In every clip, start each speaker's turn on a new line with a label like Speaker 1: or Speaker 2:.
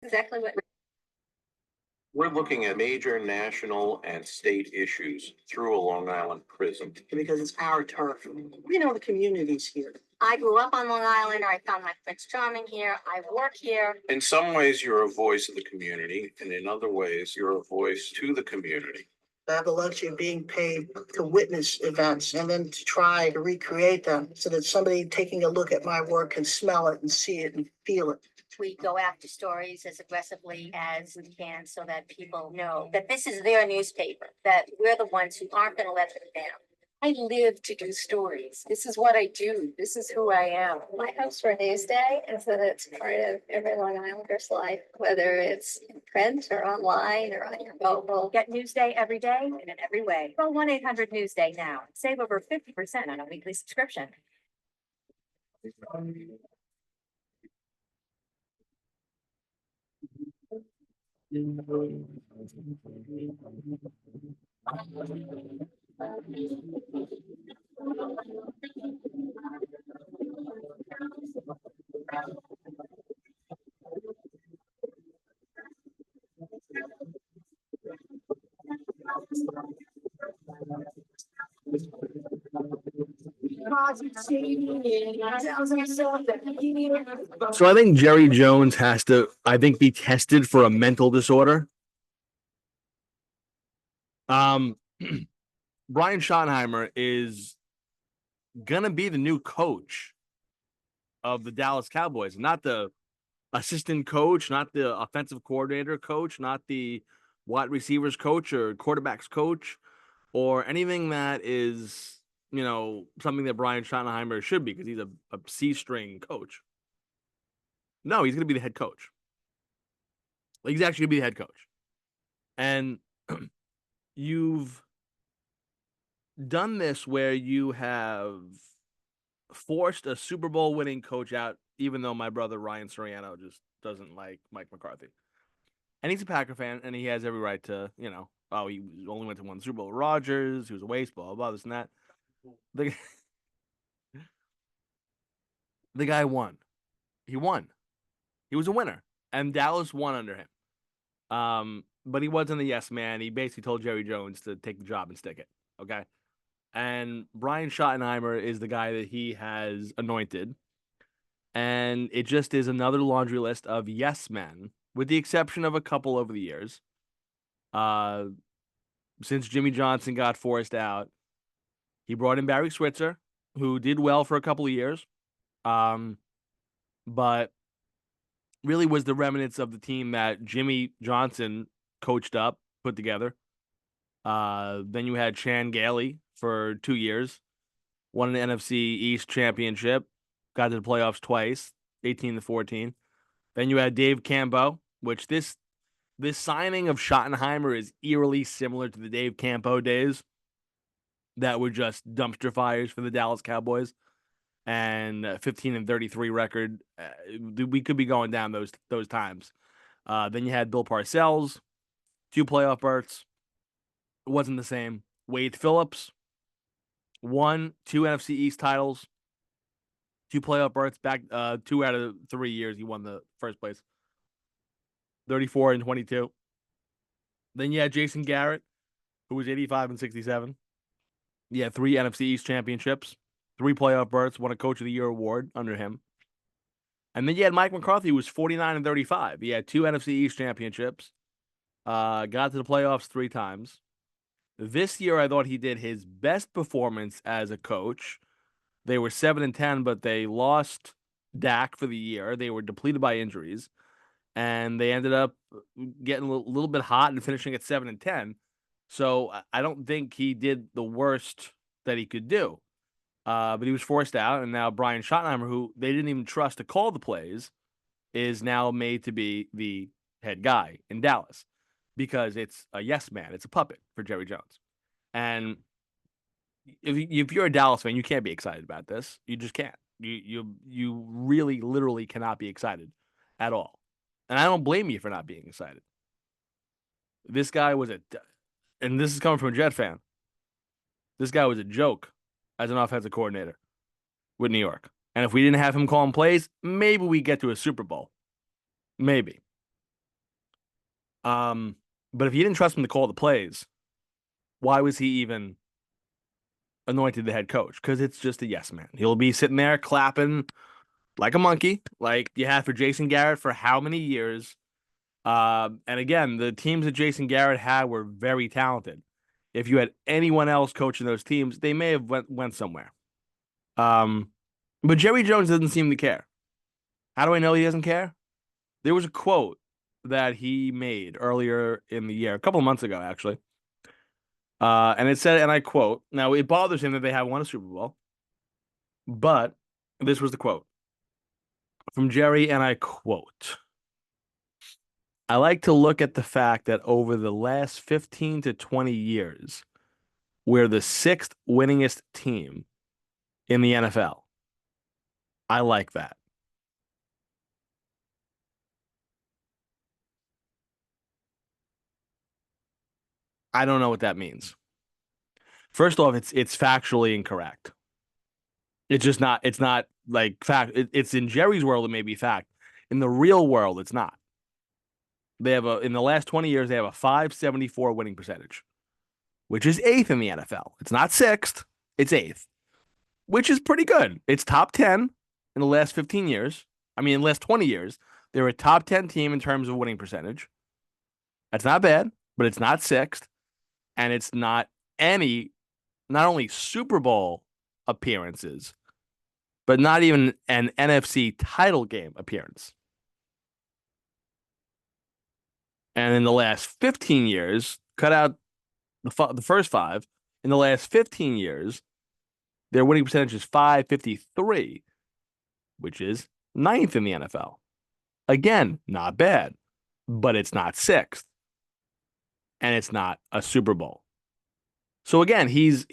Speaker 1: exactly what.
Speaker 2: We're looking at major national and state issues through a Long Island prism.
Speaker 3: Because it's our turf. We know the communities here.
Speaker 1: I grew up on Long Island. I found my Prince Charming here. I work here.
Speaker 2: In some ways, you're a voice of the community, and in other ways, you're a voice to the community.
Speaker 3: I have the luxury of being paid to witness events and then to try to recreate them so that somebody taking a look at my work can smell it and see it and feel it.
Speaker 1: We go after stories as aggressively as we can so that people know that this is their newspaper, that we're the ones who aren't going to let them down.
Speaker 4: I live to do stories. This is what I do. This is who I am.
Speaker 5: My hopes for Newsday is that it's part of every Long Islander's life, whether it's in print or online or on your mobile.
Speaker 1: Get Newsday every day and in every way. Call 1-800-NEWSDAY now. Save over 50% on a weekly subscription.
Speaker 6: So I think Jerry Jones has to, be tested for a mental disorder. Brian Schottenheimer is gonna be the new coach of the Dallas Cowboys, not the assistant coach, not the offensive coordinator coach, not the wide receivers coach or quarterbacks coach, or anything that is, something that Brian Schottenheimer should be, because he's a C-string coach. No, he's going to be the head coach. He's actually going to be the head coach. And you've done this where you have forced a Super Bowl winning coach out, even though my brother Ryan Soriano just doesn't like Mike McCarthy. And he's a Packer fan, and he has every right to, he only went to one Super Bowl with Rodgers, he was a waste, blah, blah, blah, this and that. The guy won. He won. He was a winner. And Dallas won under him. But he wasn't a yes man. He basically told Jerry Jones to take the job and stick it. Okay. And Brian Schottenheimer is the guy that he has anointed. And it just is another laundry list of yes men, with the exception of a couple over the years. Since Jimmy Johnson got forced out, he brought in Barry Switzer, who did well for a couple of years. But really was the remnants of the team that Jimmy Johnson coached up, put together. Then you had Chan Gailey for 2 years, won an NFC East championship, got to the playoffs twice, 18-14. Then you had Dave Campo, which this signing of Schottenheimer is eerily similar to the Dave Campo days that were just dumpster fires for the Dallas Cowboys, and 15-33 record. We could be going down those times. Then you had Bill Parcells, 2 playoff berths. It wasn't the same. Wade Phillips won 2 NFC East titles, 2 playoff berths back. 2 out of 3 years he won the first place. 34-22. Then you had Jason Garrett, who was 85-67. He had 3 NFC East championships, 3 playoff berths, won a Coach of the Year award under him. And then you had Mike McCarthy, who was 49-35. He had 2 NFC East championships, got to the playoffs 3 times. This year, I thought he did his best performance as a coach. They were 7-10, but they lost Dak for the year. They were depleted by injuries, and they ended up getting a little bit hot and finishing at 7-10. So I don't think he did the worst that he could do. But he was forced out, and now Brian Schottenheimer, who they didn't even trust to call the plays, is now made to be the head guy in Dallas, because it's a yes man. It's a puppet for Jerry Jones. And if you're a Dallas fan, you can't be excited about this. You just can't. You really, literally cannot be excited at all. And I don't blame you for not being excited. This guy was and this is coming from a Jet fan, this guy was a joke as an offensive coordinator with New York. And if we didn't have him calling plays, maybe we get to a Super Bowl. Maybe. But if you didn't trust him to call the plays, why was he even anointed the head coach? Because it's just a yes man. He'll be sitting there clapping like a monkey, like you had for Jason Garrett for how many years. And again, the teams that Jason Garrett had were very talented. If you had anyone else coaching those teams, they may have went somewhere. But Jerry Jones doesn't seem to care. How do I know he doesn't care? There was a quote that he made earlier in the year, a couple of months ago, actually. And it said, and I quote, now it bothers him that they haven't won a Super Bowl, but this was the quote from Jerry, and I quote, I like to look at the fact that over the last 15 to 20 years, we're the 6th winningest team in the NFL. I like that. I don't know what that means. First off, it's factually incorrect. It's not like fact. It's in Jerry's world, it may be fact. In the real world, it's not. They have in the last 20 years, they have a 574 winning percentage, which is 8th in the NFL. It's not 6th, it's 8th, which is pretty good. It's top 10 in the last 15 years. I mean, in the last 20 years, they're a top 10 team in terms of winning percentage. That's not bad, but it's not 6th. And it's not only Super Bowl appearances, but not even an NFC title game appearance. And in the last 15 years, cut out the first 5, in the last 15 years, their winning percentage is 553, which is 9th in the NFL. Again, not bad, but it's not 6th. And it's not a Super Bowl. So again, he's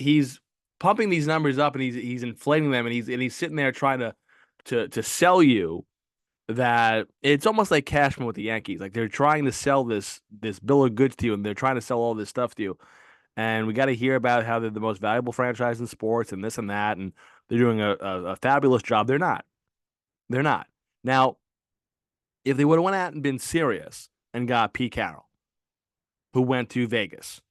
Speaker 6: pumping these numbers up and he's inflating them, and he's sitting there trying to sell you that it's almost like Cashman with the Yankees. Like they're trying to sell this bill of goods to you, and they're trying to sell all this stuff to you. And we got to hear about how they're the most valuable franchise in sports and this and that, and they're doing a fabulous job. They're not. They're not. Now, if they would have went out and been serious and got Pete Carroll, who went to Vegas,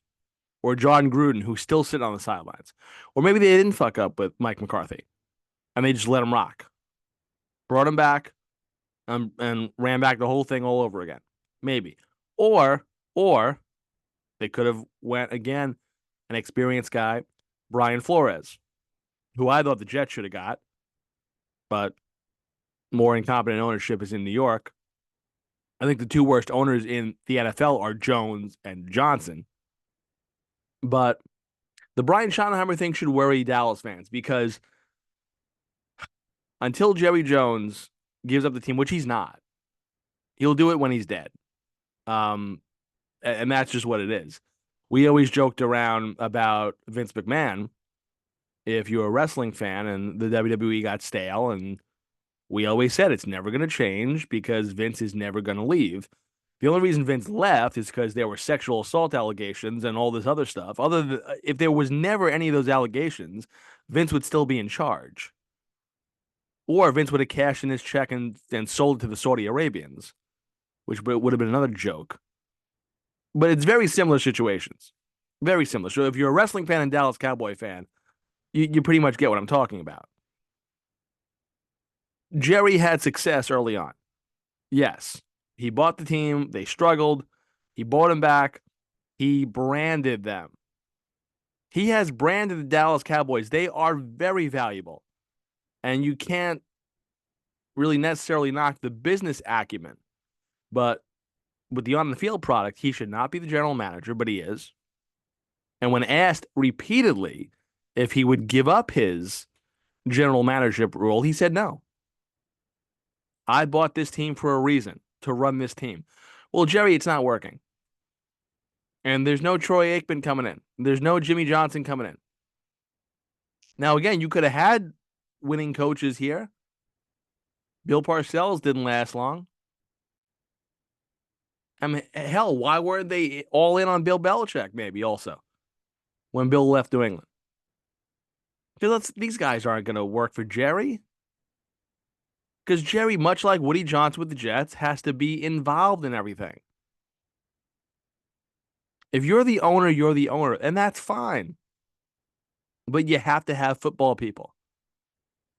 Speaker 6: or John Gruden, who's still sitting on the sidelines, or maybe they didn't fuck up with Mike McCarthy and they just let him rock, brought him back, and ran back the whole thing all over again, maybe, or they could have went again, an experienced guy, Brian Flores, who I thought the Jets should have got, but more incompetent ownership is in New York. I think the 2 worst owners in the NFL are Jones and Johnson. But the Brian Schottenheimer thing should worry Dallas fans, because until Jerry Jones gives up the team, which he's not, he'll do it when he's dead. And that's just what it is. We always joked around about Vince McMahon. If you're a wrestling fan and the WWE got stale, and we always said it's never going to change because Vince is never going to leave. The only reason Vince left is because there were sexual assault allegations and all this other stuff. If there was never any of those allegations, Vince would still be in charge. Or Vince would have cashed in his check and sold it to the Saudi Arabians, which would have been another joke. But it's very similar situations. Very similar. So if you're a wrestling fan and Dallas Cowboy fan, you pretty much get what I'm talking about. Jerry had success early on. Yes. He bought the team. They struggled. He bought them back. He branded them. He has branded the Dallas Cowboys. They are very valuable. And you can't really necessarily knock the business acumen. But with the on-the-field product, he should not be the general manager, but he is. And when asked repeatedly if he would give up his general managership role, he said no. I bought this team for a reason, to run this team. Well, Jerry, it's not working. And there's no Troy Aikman coming in. There's no Jimmy Johnson coming in. Now, again, you could have had winning coaches here. Bill Parcells didn't last long. I mean, hell, why weren't they all in on Bill Belichick maybe also when Bill left New England? Because these guys aren't going to work for Jerry. Because Jerry, much like Woody Johnson with the Jets, has to be involved in everything. If you're the owner, and that's fine. But you have to have football people.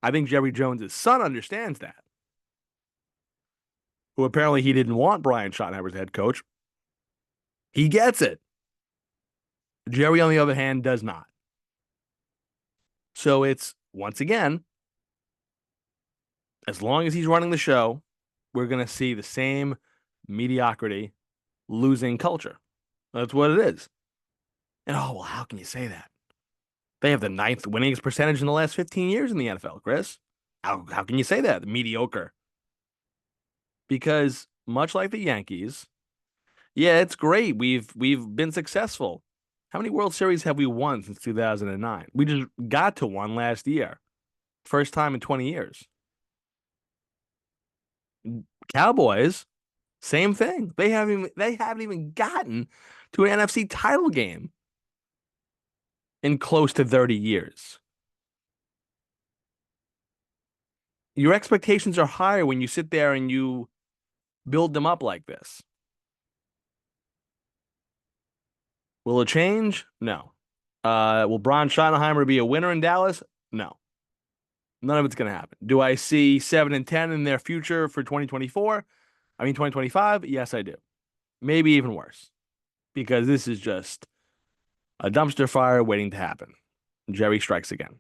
Speaker 6: I think Jerry Jones' son understands that. Who apparently he didn't want Brian Schottenheimer as head coach. He gets it. Jerry, on the other hand, does not. So it's, once again, as long as he's running the show, we're going to see the same mediocrity, losing culture. That's what it is. And oh, well, how can you say that? They have the 9th winningest percentage in the last 15 years in the NFL, Chris. How can you say that? Mediocre. Because much like the Yankees, yeah, it's great. We've been successful. How many World Series have we won since 2009? We just got to one last year. First time in 20 years. Cowboys, same thing. They haven't even gotten to an NFC title game in close to 30 years. Your expectations are higher when you sit there and you build them up like this. Will it change? No. Will Brian Schottenheimer be a winner in Dallas? No. None of it's going to happen. Do I see 7-10 in their future for 2024? 2025? Yes, I do. Maybe even worse. Because this is just a dumpster fire waiting to happen. Jerry strikes again.